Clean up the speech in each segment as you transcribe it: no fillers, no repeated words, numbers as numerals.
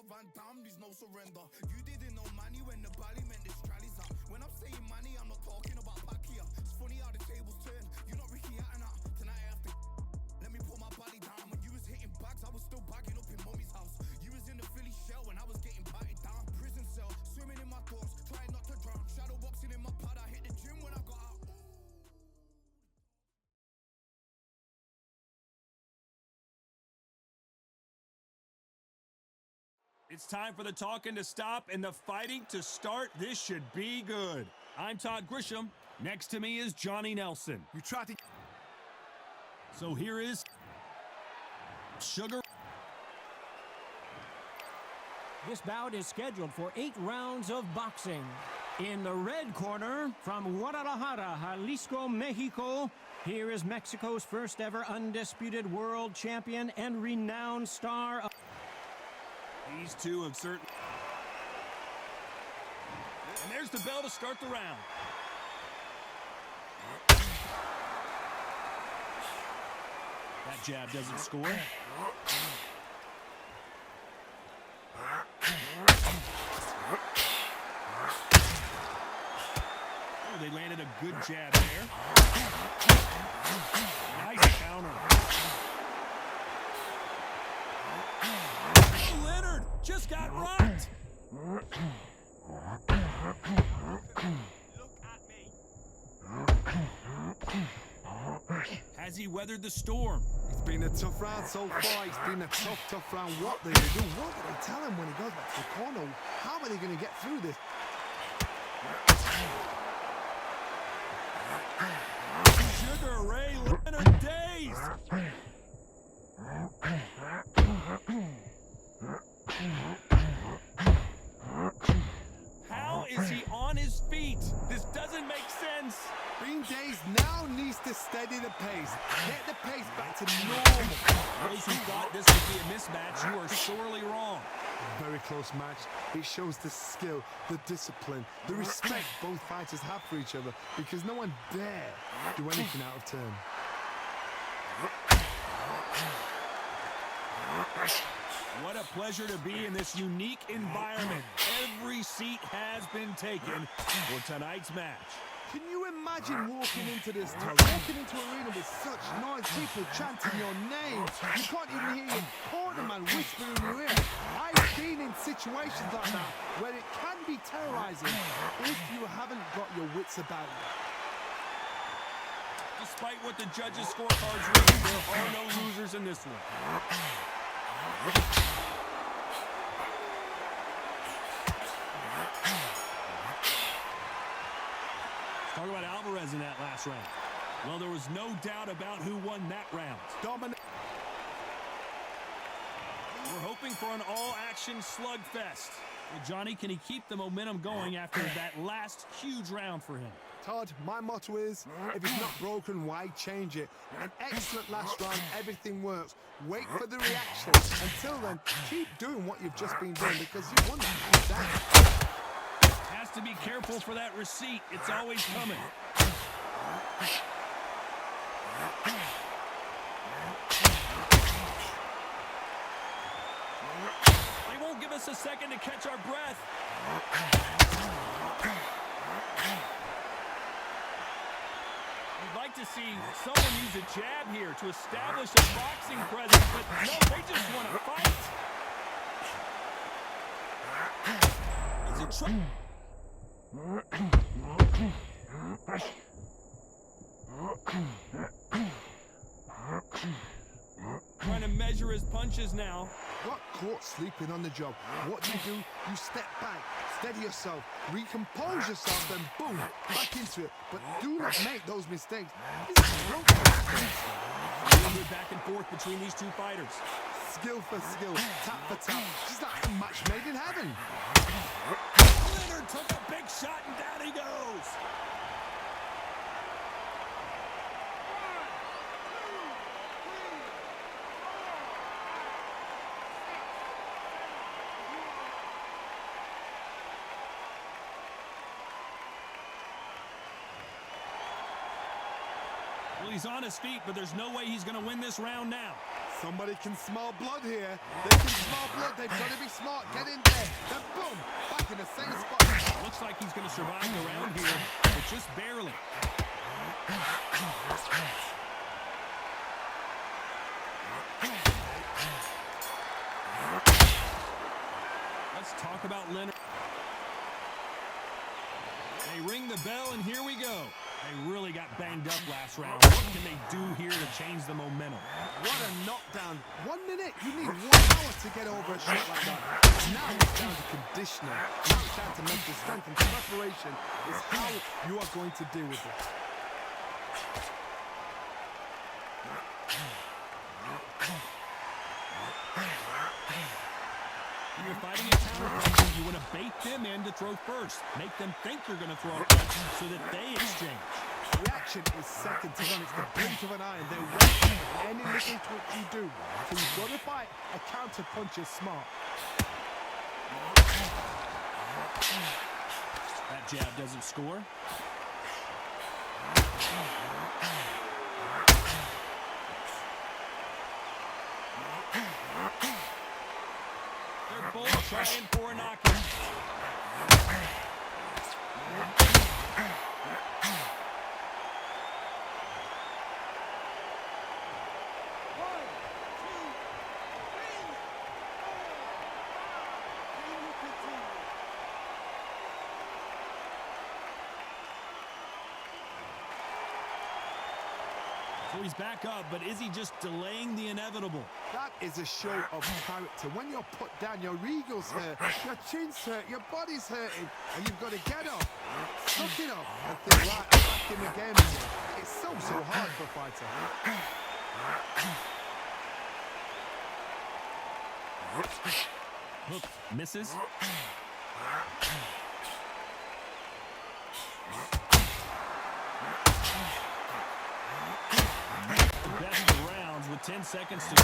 got Van Damme, there's no surrender. You didn't know money when the bally meant this rallies up. When I'm saying money, I'm not talking about Pacquiao. It's funny how the tables turn. You're not Ricky Hatton. Tonight I have to let me put my body down. When you was hitting bags, I was still bagging up in mommy's house. You was in the Philly shell when I was getting batted down. Prison cell, swimming in my thoughts, trying not to drown. Shadow boxing in my pad, I hit the gym when I got out. It's time for the talking to stop and the fighting to start. This should be good. I'm Todd Grisham. Next to me is Johnny Nelson. You tried to... So here is Sugar. This bout is scheduled for 8 rounds of boxing. In the red corner, from Guadalajara, Jalisco, Mexico, here is Mexico's first ever undisputed world champion and renowned star of... These two have certain... And there's the bell to start the round. That jab doesn't score. Oh, they landed a good jab there. Nice counter. Leonard just got rocked. Look at me. Has he weathered the storm? It's been a tough round so far. It's been a tough round. What do they do? What do they tell him when he goes back to the corner? How are they going to get through this? Sugar Ray Leonard dazed. How is he on his feet? This doesn't make sense. Being dazed now needs to steady the pace. Get the pace back to normal. Those who thought this would be a mismatch, you are sorely wrong. Very close match. It shows the skill, the discipline, the respect both fighters have for each other, because no one dare do anything out of turn. What a pleasure to be in this unique environment. Every seat has been taken for tonight's match. Can you imagine walking into this town, walking into an arena with such noise, people chanting your name? You can't even hear your cornerman whispering in your ear. I've been in situations like that where it can be terrorizing if you haven't got your wits about you. Despite what the judges' scorecards read, there are no losers in this one. Talk about Alvarez in that last round. Well, there was no doubt about who won that round. Dominant. We're hoping for an all-action slugfest. Well, Johnny, can he keep the momentum going after that last huge round for him? Todd, my motto is, if it's not broken, why change it? An excellent last round, everything works. Wait for the reaction. Until then, keep doing what you've just been doing, because you won that. Has to be careful for that receipt. It's always coming. They won't give us a second to catch our breath. We'd like to see someone use a jab here to establish a boxing presence, but no, they just want to fight. Is it trying to measure his punches now. Got caught sleeping on the job. What do? You step back, steady yourself, recompose yourself, then boom, back into it. But do not make those mistakes. Back and forth between these two fighters. Skill for skill, tap for tap. Just like a match made in heaven. Leonard took a big shot and down he goes. Well, he's on his feet, but there's no way he's going to win this round now. Somebody can smell blood here. They can smell blood. They've got to be smart. Get in there. Then boom, back in the same spot. Looks like he's going to survive the round here, but just barely. Let's talk about Leonard. They ring the bell, and here we go. They really got banged up last round. What can they do here to change the momentum? What a knockdown. 1 minute. You need 1 hour to get over a shot like that. Now it's down to conditioning. Now it's down to mental strength and preparation. Is how you are going to deal with it. When you're fighting a counter puncher, you want to bait them in to throw first. Make them think you're going to throw a punch so that they exchange. Reaction is second to none. It's the blink of an eye, and they're waiting for any little twitch you do. So you've got to fight a counter puncher smart. That jab doesn't score. They're both trying for a knockout. So he's back up, but is he just delaying the inevitable? That is a show of character. When you're put down, your ego's hurt, your chin's hurt, your body's hurting, and you've got to get up, suck it up, and think, right, I'm back in the game again. It's so hard for a fighter. Hook misses. Best of rounds with 10 seconds to go.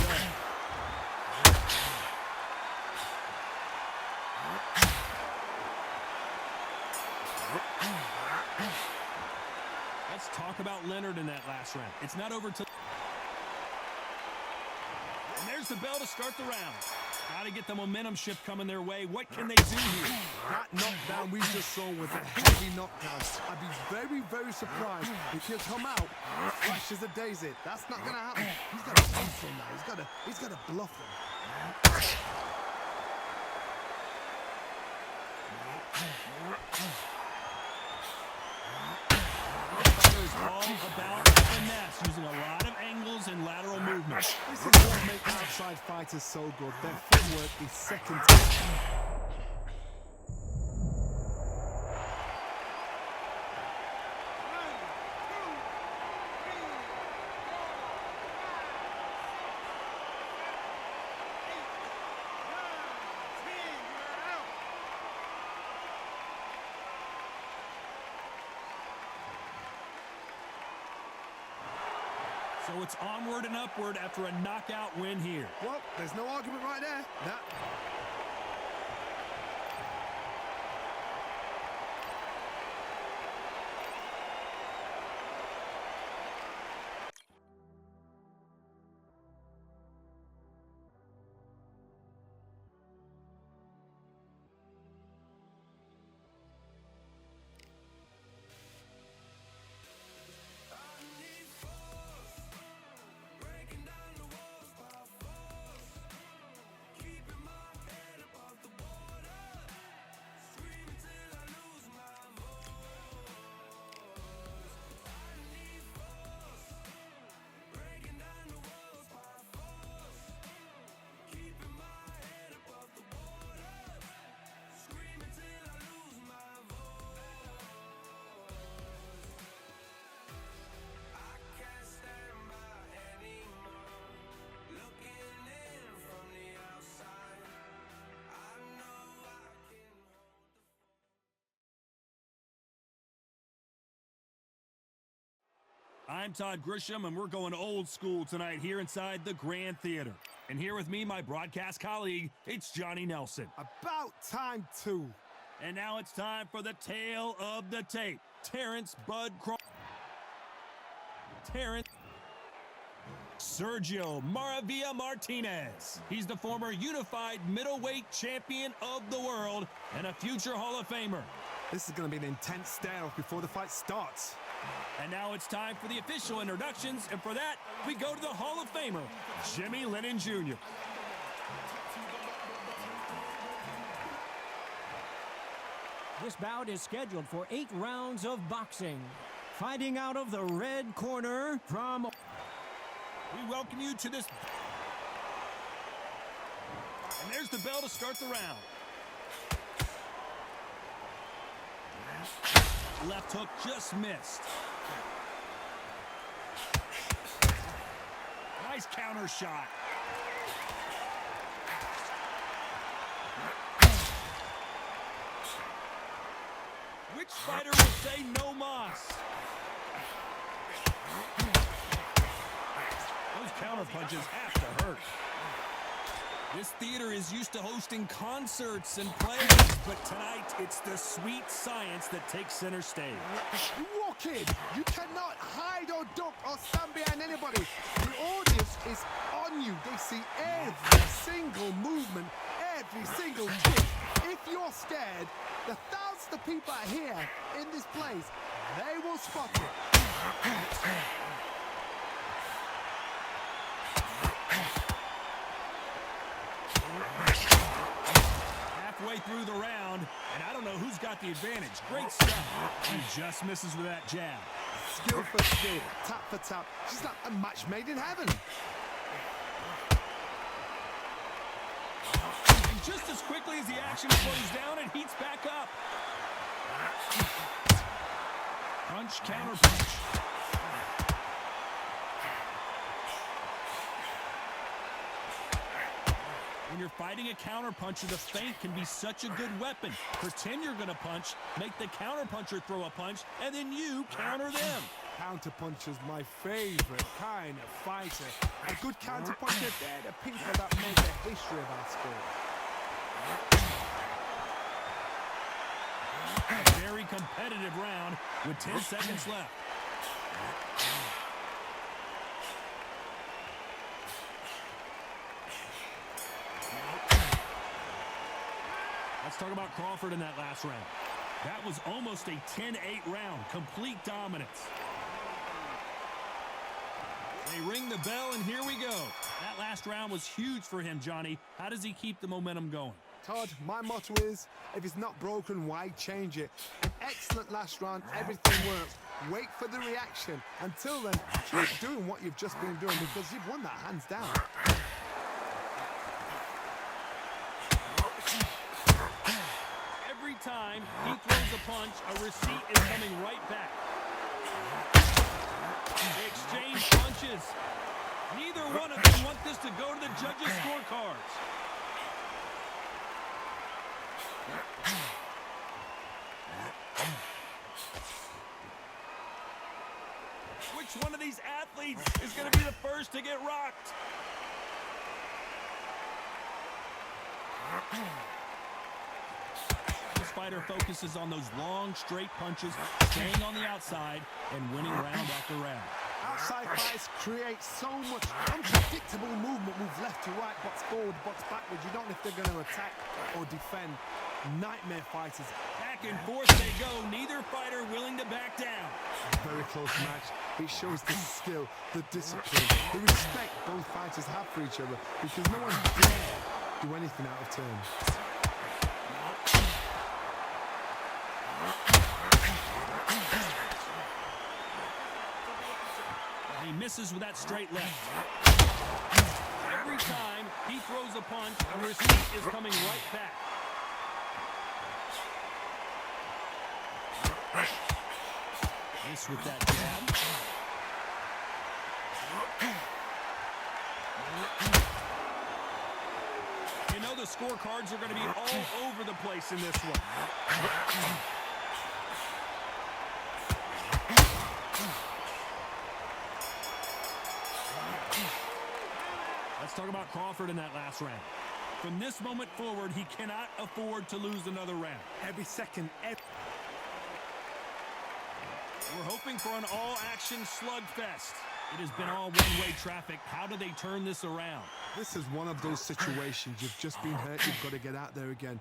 Let's talk about Leonard in that last round. It's not over till... And there's the bell to start the round. Got to get the momentum shift coming their way. What can they do here? That knockdown we just saw was a heavy knockdown. I'd be very, very surprised if he'll come out fresh as a daisy. That's not going to happen. He's got to bluff him now. He's got to bluff him. It's all about finesse, using a lot of angles and lateral movement. This is what makes outside fighters so good. Their footwork is second to none. So it's onward and upward after a knockout win here. Well, there's no argument right there. That I'm Todd Grisham, and we're going old school tonight here inside the Grand Theater. And here with me, my broadcast colleague, it's Johnny Nelson. about time too. And now it's time for the tale of the tape. Terrence Bud Crawford. Terrence. Sergio Maravilla Martinez. He's the former unified middleweight champion of the world and a future Hall of Famer. This is going to be an intense stare-off before the fight starts. And now it's time for the official introductions, and for that, we go to the Hall of Famer, Jimmy Lennon Jr. This bout is scheduled for 8 rounds of boxing. Fighting out of the red corner from... We welcome you to this. And there's the bell to start the round. Left hook just missed. Nice counter shot. Which fighter will say no mas? Those counter punches have to hurt. This theater is used to hosting concerts and plays, but tonight it's the sweet science that takes center stage. You walk in, you cannot hide or duck or stand behind anybody. The audience is on you. They see every single movement, every single kick. If you're scared, the thousands of people are here in this place. They will spot it. Halfway through the round, and I don't know who's got the advantage. Great stuff. He just misses with that jab. Skill for skill, tap for tap. She's like a match made in heaven. And just as quickly as the action slows down, it heats back up. Punch, counter punch. When you're fighting a counterpuncher, the feint can be such a good weapon. Pretend you're going to punch, make the counterpuncher throw a punch, and then you counter them. Counterpuncher's my favorite kind of fighter. A good counterpuncher, they're the people that make the history of our sport. A very competitive round with 10 seconds left. Let's talk about Crawford in that last round. That was almost a 10-8 round, complete dominance. They ring the bell, and here we go. That last round was huge for him, Johnny. How does he keep the momentum going? Todd, my motto is, if it's not broken, why change it? An excellent last round, everything works. Wait for the reaction. Until then, keep doing what you've just been doing because you've won that hands down. Every time he throws a punch, a receipt is coming right back. They exchange punches. Neither one of them want this to go to the judges' scorecards. Which one of these athletes is going to be the first to get rocked? This fighter focuses on those long, straight punches, staying on the outside, and winning round after round. Outside fights create so much unpredictable movement. Move left to right, box forward, box backwards. You don't know if they're going to attack or defend. Nightmare fighters. Back and forth they go, neither fighter willing to back down. Very close match. It shows the skill, the discipline, the respect both fighters have for each other because no one dare do anything out of turn. He misses with that straight left. Every time he throws a punch, a receipt is coming right back. Miss with that jab. You know the scorecards are going to be all over the place in this one. Let's talk about Crawford in that last round. From this moment forward, he cannot afford to lose another round. Every second, We're hoping for an all-action slugfest. It has been all one-way traffic. How do they turn this around? This is one of those situations. You've just been hurt. You've got to get out there again.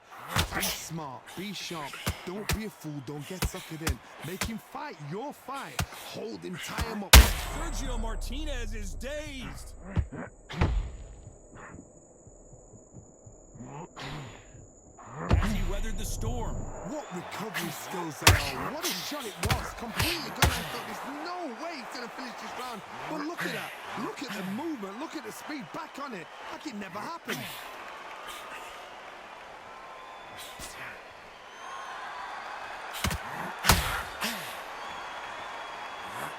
Be smart. Be sharp. Don't be a fool. Don't get suckered in. Make him fight your fight. Hold him. Tie him up. Sergio Martinez is dazed. As he weathered the storm. What recovery skills they are. What a shot it was. Completely gone. I thought there's no way he's going to finish this round. But look at that. Look at the movement. Look at the speed. Back on it. Like it never happened.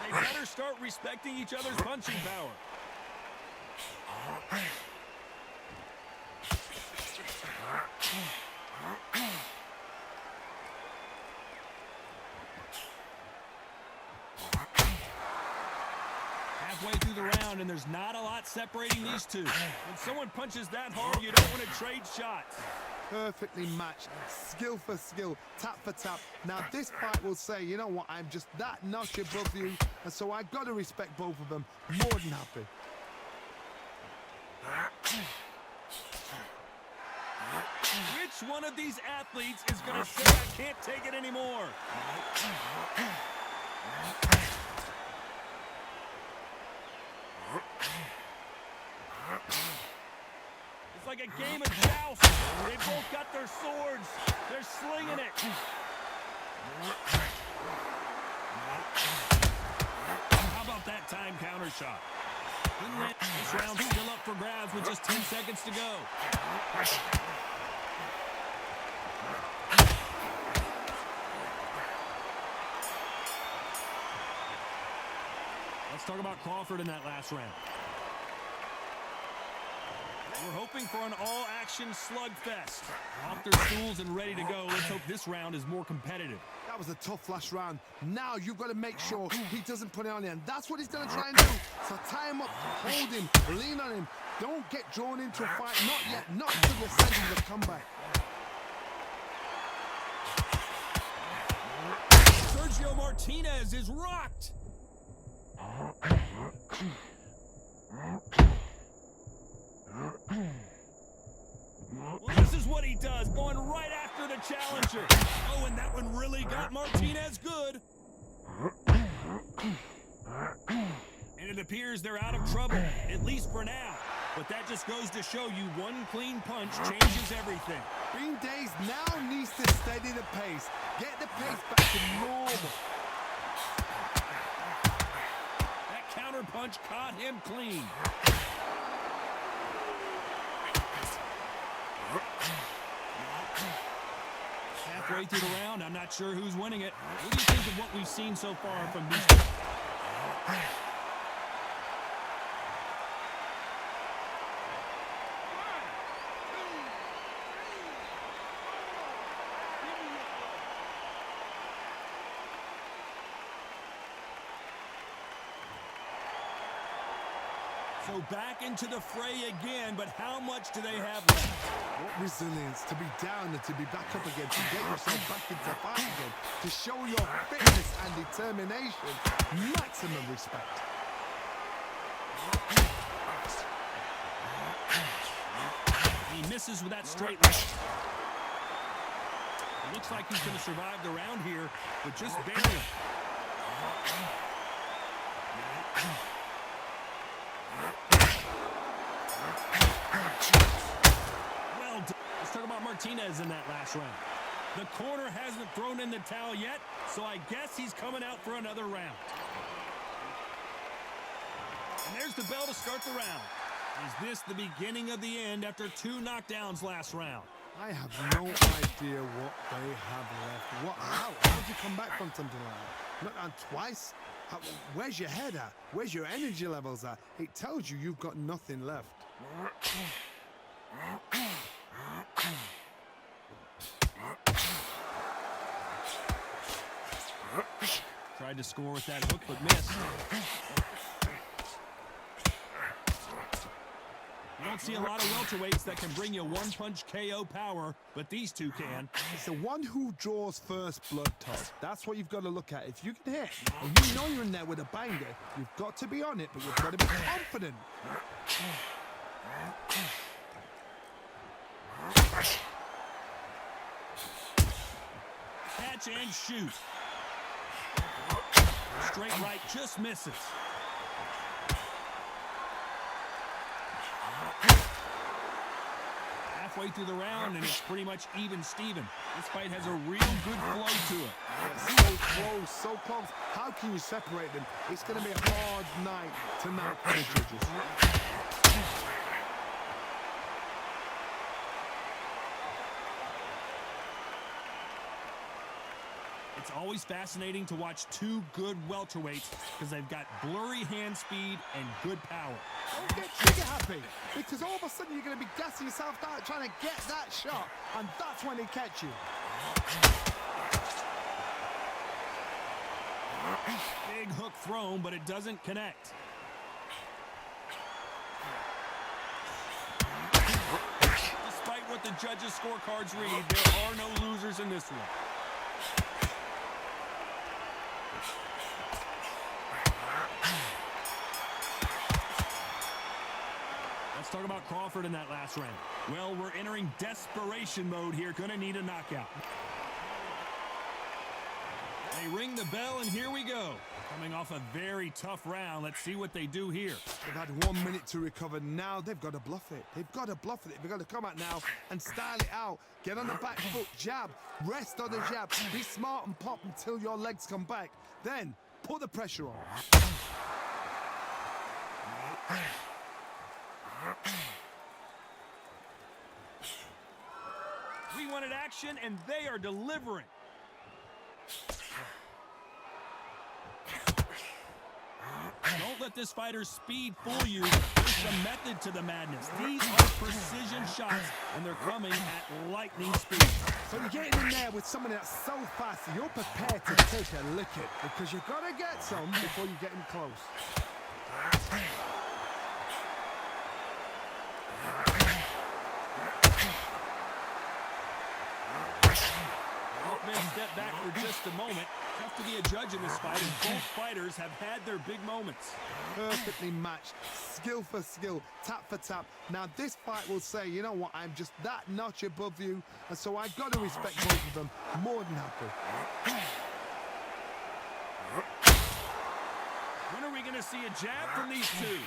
They better start respecting each other's punching power. Halfway through the round, and there's not a lot separating these two. When someone punches that hard, you don't want to trade shots. Perfectly matched, skill for skill, tap for tap. Now this fight will say, you know what, I'm just that notch above you, and so I got to respect both of them. More than happy. Which one of these athletes is going to say, I can't take it anymore? It's like a game of joust. They both got their swords. They're slinging it. How about that time counter shot? This round's still up for grabs with just 10 seconds to go. Let's talk about Crawford in that last round. We're hoping for an all-action slugfest. Off their stools and ready to go. Let's hope this round is more competitive. That was a tough last round. Now you've got to make sure he doesn't put it on you, and that's what he's going to try and do. So tie him up, hold him, lean on him. Don't get drawn into a fight. Not yet. Not until you're sending the comeback. Sergio Martinez is rocked. Well, this is what he does, going right after the challenger. Oh, and that one really got Martinez good. And it appears they're out of trouble, at least for now. But that just goes to show you one clean punch changes everything. Being dazed now needs to steady the pace. Get the pace back to normal. That counter punch caught him clean. Halfway through the round, I'm not sure who's winning it. What do you think of what we've seen so far from these two? So back into the fray again, but how much do they have left? What resilience to be down and to be back up again, to get yourself back into fight again, to show your fitness and determination. Maximum respect. He misses with that straight left. It looks like he's going to survive the round here, but just barely. Well done. Let's talk about Martinez in that last round. The corner hasn't thrown in the towel yet, so I guess he's coming out for another round. And there's the bell to start the round. Is this the beginning of the end after 2 knockdowns last round? I have no idea what they have left. How did you come back from something like that? Not on twice? Where's your head at? Where's your energy levels at? It tells you you've got nothing left. Tried to score with that hook, but missed. You don't see a lot of welterweights that can bring you one-punch KO power, but these two can. It's the one who draws first blood, Todd. That's what you've got to look at. If you can hit, and you know you're in there with a banger, you've got to be on it, but you've got to be confident. Catch and shoot. Straight right just misses. Halfway through the round, and it's pretty much even Steven. This fight has a real good flow to it. Yeah, so close, so close. How can you separate them? It's going to be a hard night tonight for the judges. It's always fascinating to watch two good welterweights because they've got blurry hand speed and good power. Don't get trigger happy, because all of a sudden you're going to be gassing yourself out trying to get that shot, and that's when they catch you. Big hook thrown, but it doesn't connect. Despite what the judges' scorecards read, there are no losers in this one. Let's talk about Crawford in that last round. Well, we're entering desperation mode here. Gonna need a knockout. They ring the bell, and here we go. Coming off a very tough round. Let's see what they do here. They've had 1 minute to recover. Now they've got to bluff it. They've got to bluff it. They've got to come out now and style it out. Get on the back foot, jab, rest on the jab. Be smart and pop until your legs come back. Then put the pressure on. We wanted action, and they are delivering. Don't let this fighter's speed fool you. There's a method to the madness. These are precision shots, and they're coming at lightning speed. So you're getting in there with someone that's so fast, you're prepared to take a licking, because you've got to get some before you get in close. Step back for just a moment. Tough to be a judge in this fight, and both fighters have had their big moments. Perfectly matched, skill for skill, tap for tap. Now this fight will say, you know what, I'm just that notch above you, and so I've got to respect both of them more than happy. When are we going to see a jab from these two?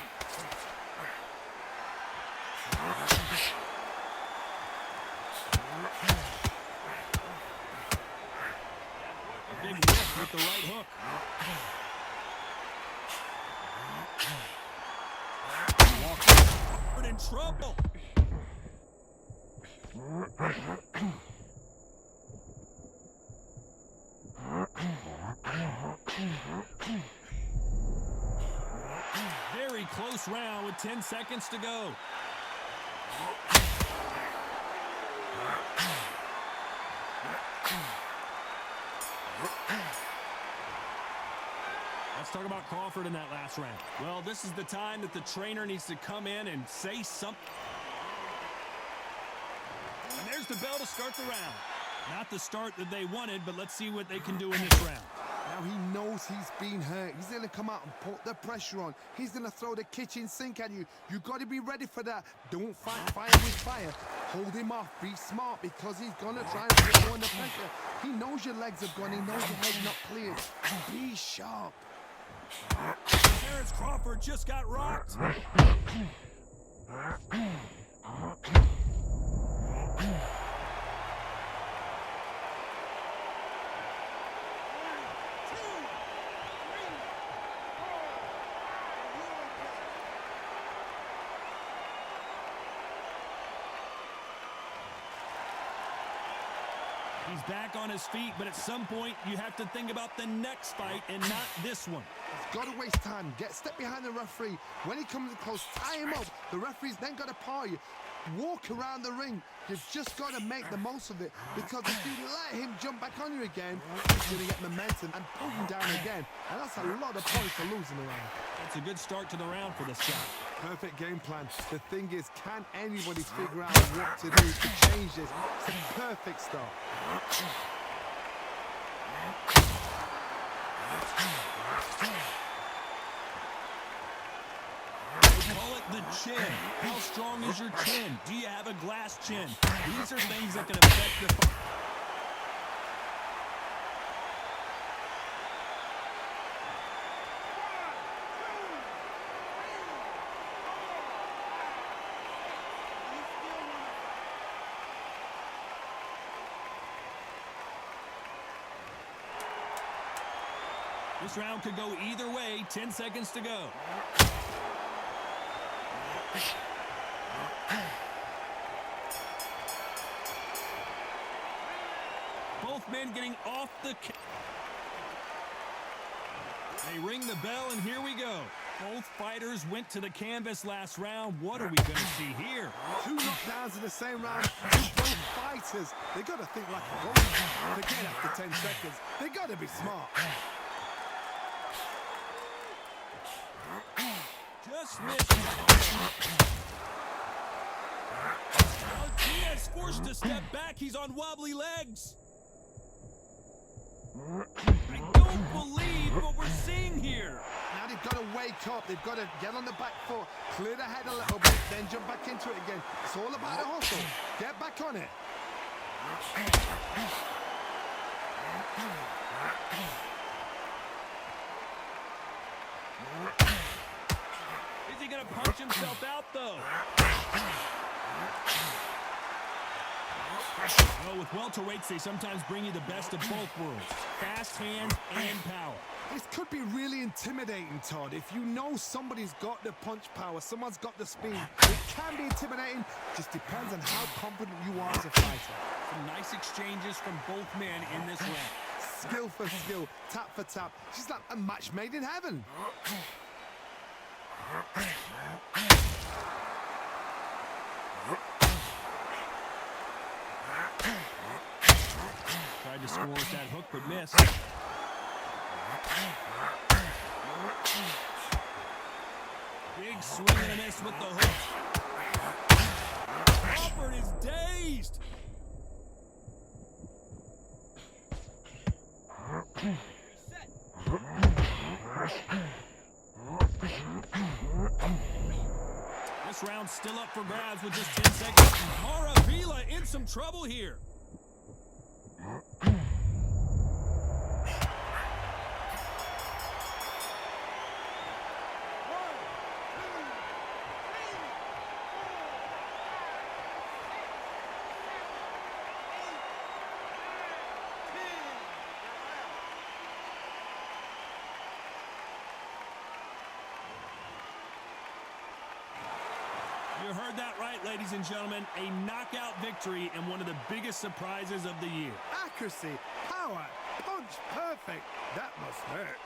Big whiff with the right hook. Walker in trouble. Very close round with 10 seconds to go. Let's talk about Crawford in that last round. Well, this is the time that the trainer needs to come in and say something. And there's the bell to start the round. Not the start that they wanted, but let's see what they can do in this round. Now he knows he's been hurt. He's going to come out and put the pressure on. He's going to throw the kitchen sink at you. You've got to be ready for that. Don't fight fire with fire. Hold him off. Be smart, because he's going to try and put you under pressure. He knows your legs have gone. He knows your head's not cleared. Be sharp. Terence Crawford just got rocked. He's back on his feet, but at some point you have to think about the next fight and not this one. He's got to waste time. Step behind the referee. When he comes in close, tie him up. The referee's then got to par you. walk around the ring. You've just got to make the most of it, because if you let him jump back on you again, he's going to get momentum and pull you down again. And that's a lot of points to lose in the round. It's a good start to the round for this guy. Perfect game plan. The thing is, can anybody figure out what to do to change this? It's a perfect start. They call it the chin. How strong is your chin? Do you have a glass chin? These are things that can affect the fight. This round could go either way. 10 seconds to go. Both men getting off the... They ring the bell, and here we go. Both fighters went to the canvas last round. What are we going to see here? 2 knockdowns in the same round. Both fighters, they got to think like a goalie. Forget after 10 seconds. They got to be smart. Just missed. Martinez forced to step back. He's on wobbly legs. I don't believe what we're seeing here. Now they've got to wake up. They've got to get on the back foot, clear the head a little bit, then jump back into it again. It's all about the hustle. Get back on it. Is he going to punch himself out, though? Well, with welterweights, they sometimes bring you the best of both worlds. Fast hands and power. This could be really intimidating, Todd. If you know somebody's got the punch power, someone's got the speed, it can be intimidating. Just depends on how confident you are as a fighter. Some nice exchanges from both men in this round. Skill for skill, tap for tap. She's like a match made in heaven. Tried to score with that hook, but missed. Big swing and a miss with the hook. Crawford is dazed. This round's still up for grabs with just 10 seconds. Maravilla in some trouble here. You heard that right, ladies and gentlemen. A knockout victory and one of the biggest surprises of the year. Accuracy, power, punch, perfect. That must hurt.